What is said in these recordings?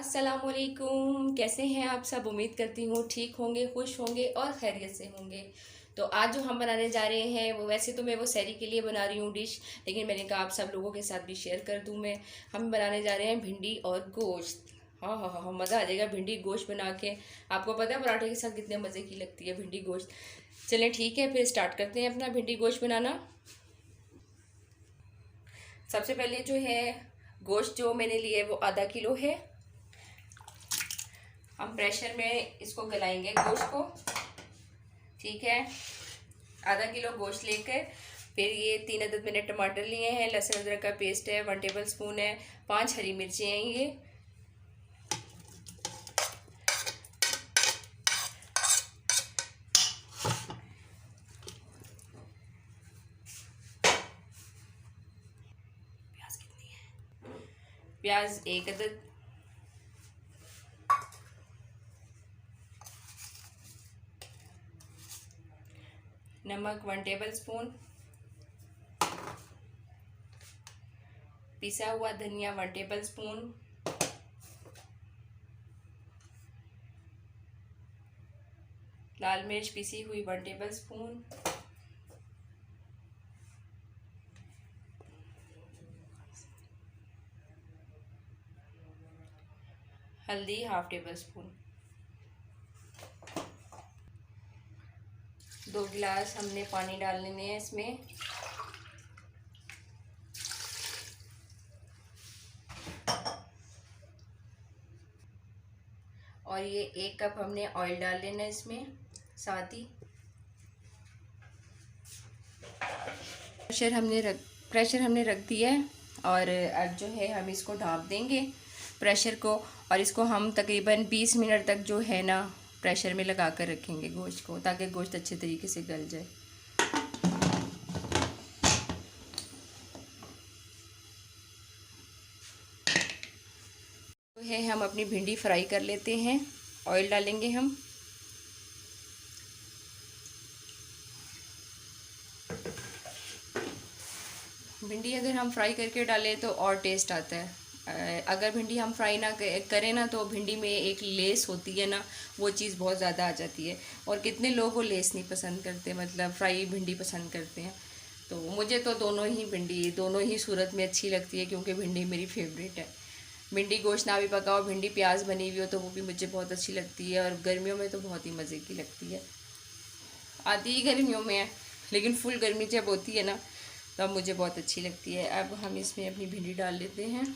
अस्सलामुअलैकुम। कैसे हैं आप सब? उम्मीद करती हूँ ठीक होंगे, खुश होंगे और खैरियत से होंगे। तो आज जो हम बनाने जा रहे हैं वो, वैसे तो मैं वो सहरी के लिए बना रही हूँ डिश, लेकिन मैंने कहा आप सब लोगों के साथ भी शेयर कर दूँ मैं। हम बनाने जा रहे हैं भिंडी और गोश्त। हाँ हाँ हाँ हाँ, मज़ा आ जाएगा भिंडी गोश्त बना के। आपको पता है पराठे के साथ कितने मज़े की लगती है भिंडी गोश्त। चलें ठीक है, फिर स्टार्ट करते हैं अपना भिंडी गोश्त बनाना। सबसे पहले जो है गोश्त जो मैंने लिए वो आधा किलो है। हम प्रेशर में इसको गलाएंगे गोश्त को। ठीक है, आधा किलो गोश्त लेकर फिर ये 3 अदद मैंने टमाटर लिए हैं, लहसुन अदरक का पेस्ट है 1 टेबल स्पून है, 5 हरी मिर्ची हैं ये। प्याज कितनी है? प्याज 1 अदद। नमक 1 टेबल स्पून। पिसा हुआ धनिया 1 टेबल स्पून। लाल मिर्च पिसी हुई 1 टेबल स्पून। हल्दी 1/2 टेबल स्पून। 2 गिलास हमने पानी डाल लेने हैं इसमें। और ये 1 कप हमने ऑयल डाल लेना है इसमें साथ ही। प्रेशर हमने रख दिया है और अब जो है हम इसको ढाँप देंगे प्रेशर को, और इसको हम तकरीबन 20 मिनट तक जो है ना प्रेशर में लगा कर रखेंगे गोश्त को, ताकि गोश्त अच्छे तरीके से गल जाए। तो है हम अपनी भिंडी फ्राई कर लेते हैं। ऑयल डालेंगे हम। भिंडी अगर हम फ्राई करके डालें तो और टेस्ट आता है। अगर भिंडी हम फ्राई ना करें ना तो भिंडी में एक लेस होती है ना, वो चीज़ बहुत ज़्यादा आ जाती है। और कितने लोग वो लेस नहीं पसंद करते, मतलब फ्राई भिंडी पसंद करते हैं। तो मुझे तो दोनों ही सूरत में अच्छी लगती है, क्योंकि भिंडी मेरी फेवरेट है। भिंडी गोश्त ना भी पकाओ, भिंडी प्याज बनी हुई हो तो वो भी मुझे बहुत अच्छी लगती है, और गर्मियों में तो बहुत ही मज़े की लगती है। आती ही गर्मियों में है, लेकिन फुल गर्मी जब होती है ना तब मुझे बहुत अच्छी लगती है। अब हम इसमें अपनी भिंडी डाल लेते हैं।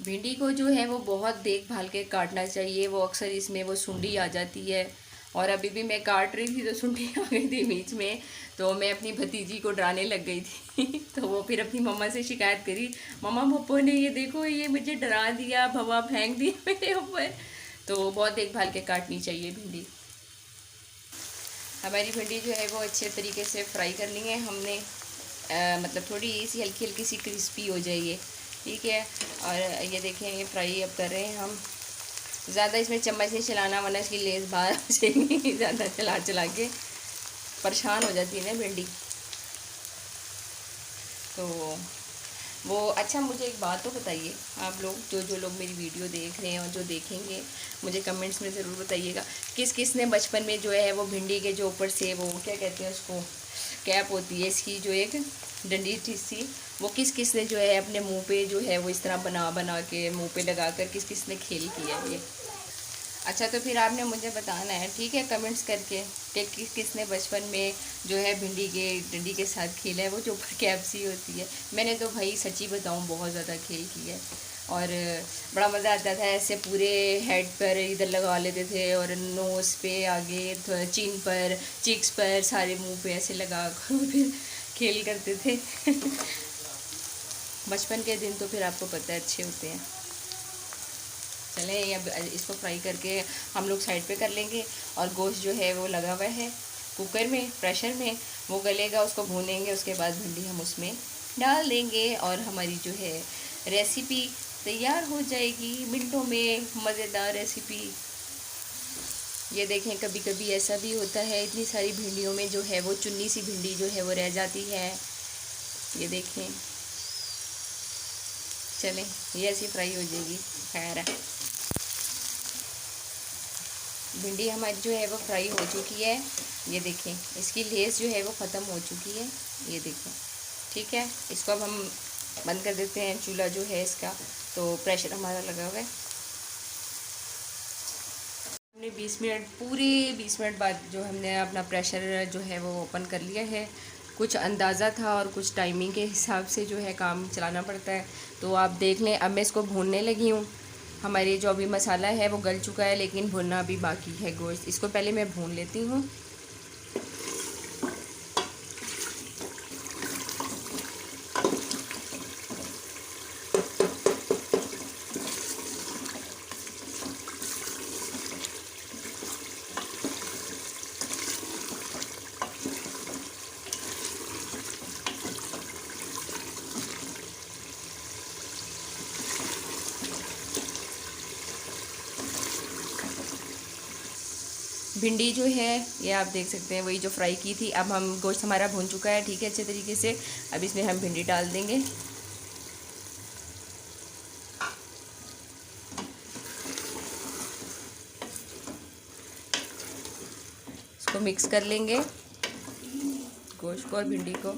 भिंडी को जो है वो बहुत देखभाल के काटना चाहिए, वो अक्सर इसमें वो सुंडी आ जाती है। और अभी भी मैं काट रही थी तो सुंडी आ गई थी बीच में, तो मैं अपनी भतीजी को डराने लग गई थी तो वो फिर अपनी मम्मा से शिकायत करी, मम्मा पप्पो ने ये देखो ये मुझे डरा दिया, भवा फेंक दिया मेरे ऊपर। तो बहुत देखभाल के काटनी चाहिए भिंडी। हमारी भिंडी जो है वो अच्छे तरीके से फ्राई करनी है हमने, मतलब थोड़ी सी हल्की हल्की सी क्रिस्पी हो जाइए। ठीक है, और ये देखें ये फ्राई अब कर रहे हैं हम। ज़्यादा इसमें चम्मच नहीं चलाना, वरना इसकी लेस बाहर आ जाएगी ज़्यादा चला चला के परेशान हो जाती है ना भिंडी। तो वो अच्छा, मुझे एक बात तो बताइए, आप लोग जो लोग मेरी वीडियो देख रहे हैं और जो देखेंगे, मुझे कमेंट्स में ज़रूर बताइएगा किस किस ने बचपन में जो है वो भिंडी के जो ऊपर से वो क्या कहते हैं उसको, कैप होती है इसकी जो एक डंडी सी, वो किस किस ने जो है अपने मुंह पे जो है वो इस तरह बना बना के मुंह पे लगा कर किस किस ने खेल किया ये। अच्छा, तो फिर आपने मुझे बताना है, ठीक है, कमेंट्स करके कि किस किस ने बचपन में जो है भिंडी के डंडी के साथ खेला है, वो जो ऊपर कैप सी होती है। मैंने तो भाई सच्ची बताऊँ बहुत ज़्यादा खेल किया है, और बड़ा मज़ा आता था। ऐसे पूरे हेड पर इधर लगा लेते थे, और नोज़ पे आगे, चिन पर, चिक्स पर, सारे मुंह पे ऐसे लगा कर फिर खेल करते थे बचपन के दिन तो फिर आपको पता है अच्छे होते हैं। चलें अब इसको फ्राई करके हम लोग साइड पे कर लेंगे, और गोश्त जो है वो लगा हुआ है कुकर में प्रेशर में, वो गलेगा, उसको भूनेंगे, उसके बाद भिंडी हम उसमें डाल देंगे, और हमारी जो है रेसिपी तैयार हो जाएगी मिनटों में मज़ेदार रेसिपी। ये देखें, कभी कभी ऐसा भी होता है इतनी सारी भिंडियों में जो है वो चुन्नी सी भिंडी जो है वो रह जाती है। ये देखें, चलें ये ऐसी फ्राई हो जाएगी। खैर है, भिंडी हमारी जो है वो फ्राई हो चुकी है। ये देखें, इसकी लेस जो है वो ख़त्म हो चुकी है। ये देखें, ठीक है। इसको अब हम बंद कर देते हैं। चूल्हा जो है इसका तो प्रेशर हमारा लगा हुआ है। हमने 20 मिनट, पूरे 20 मिनट बाद जो हमने अपना प्रेशर जो है वो ओपन कर लिया है। कुछ अंदाज़ा था और कुछ टाइमिंग के हिसाब से जो है काम चलाना पड़ता है। तो आप देख लें, अब मैं इसको भूनने लगी हूँ। हमारी जो अभी मसाला है वो गल चुका है, लेकिन भुनना अभी बाकी है गोश्त। इसको पहले मैं भून लेती हूँ। भिंडी जो है ये आप देख सकते हैं, वही जो फ्राई की थी। अब हम गोश्त हमारा भून चुका है, ठीक है, अच्छे तरीके से। अब इसमें हम भिंडी डाल देंगे। इसको मिक्स कर लेंगे, गोश्त को और भिंडी को।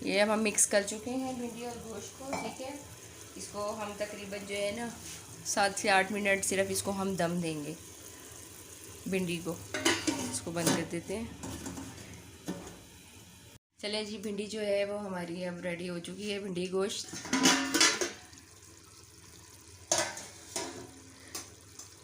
ये अब हम मिक्स कर चुके हैं भिंडी और गोश्त को, ठीक है। इसको हम तकरीबन जो है ना 7 से 8 मिनट सिर्फ इसको हम दम देंगे भिंडी को। इसको बंद कर देते हैं। चलें जी, भिंडी जो है वो हमारी अब रेडी हो चुकी है, भिंडी गोश्त।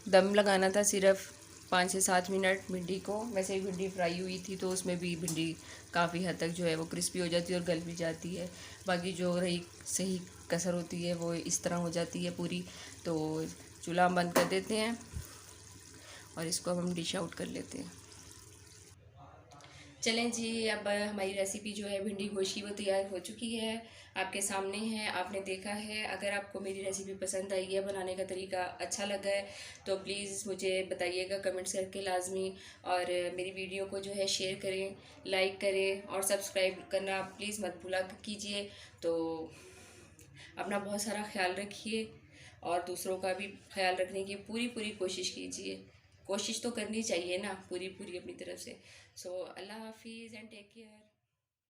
दम लगाना था सिर्फ 5 से 7 मिनट भिंडी को। वैसे ही भिंडी फ्राई हुई थी तो उसमें भी भिंडी काफ़ी हद तक जो है वो क्रिस्पी हो जाती है और गल भी जाती है। बाकी जो रही सही कसर होती है वो इस तरह हो जाती है पूरी। तो चूल्हा हम बंद कर देते हैं और इसको अब हम डिश आउट कर लेते हैं। चलें जी, अब हमारी रेसिपी जो है भिंडी गोश्त की वो तैयार हो चुकी है, आपके सामने है, आपने देखा है। अगर आपको मेरी रेसिपी पसंद आई है, बनाने का तरीका अच्छा लगा है, तो प्लीज़ मुझे बताइएगा कमेंट्स करके लाजमी। और मेरी वीडियो को जो है शेयर करें, लाइक करें और सब्सक्राइब करना प्लीज़ मत भूला कीजिए। तो अपना बहुत सारा ख्याल रखिए और दूसरों का भी ख्याल रखने की पूरी पूरी कोशिश कीजिए। कोशिश तो करनी चाहिए ना, पूरी पूरी अपनी तरफ से। सो अल्लाह हाफिज़ एंड टेक केयर।